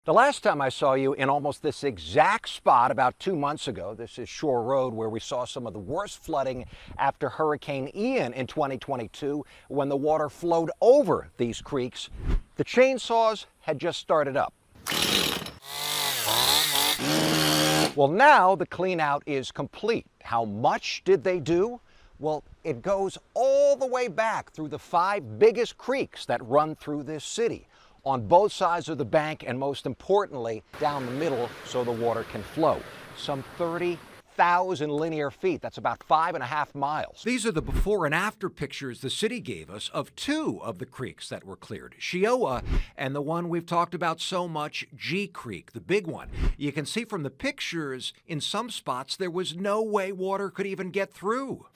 The last time I saw you in almost this exact spot about 2 months ago, this is Shore Road, where we saw some of the worst flooding after Hurricane Ian in 2022, when the water flowed over these creeks. The chainsaws had just started up. Well, now the clean out is complete. How much did they do? Well, it goes all the way back through the 5 biggest creeks that run through this city, on both sides of the bank, and most importantly, down the middle so the water can flow. Some 30,000 linear feet. That's about 5.5 miles. These are the before and after pictures the city gave us of 2 of the creeks that were cleared, Shioa and the one we've talked about so much, G Creek, the big one. You can see from the pictures, in some spots, there was no way water could even get through.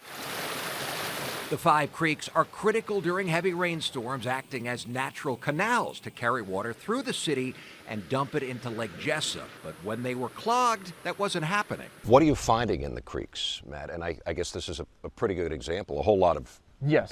The 5 creeks are critical during heavy rainstorms, acting as natural canals to carry water through the city and dump it into Lake Jessup. But when they were clogged, that wasn't happening. What are you finding in the creeks, Matt? And I guess this is a pretty good example, a whole lot of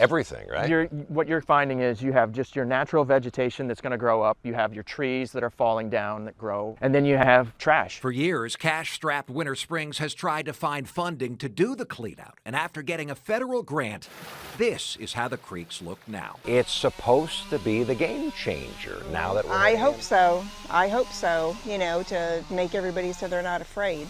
everything, right? What you're finding is you have just your natural vegetation that's going to grow up. You have your trees that are falling down that grow. And then you have trash. For years, cash-strapped Winter Springs has tried to find funding to do the cleanout. And after getting a federal grant, this is how the creeks look now. It's supposed to be the game changer now that we're... I hope so. I hope so, to make everybody so they're not afraid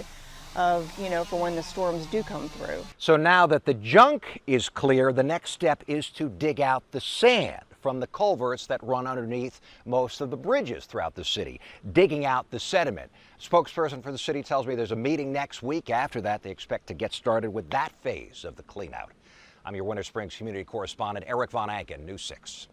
of, for when the storms do come through. So now that the junk is clear, the next step is to dig out the sand from the culverts that run underneath most of the bridges throughout the city, digging out the sediment. Spokesperson for the city tells me there's a meeting next week. After that, they expect to get started with that phase of the cleanout. I'm your Winter Springs community correspondent, Eric Von Anken, News 6.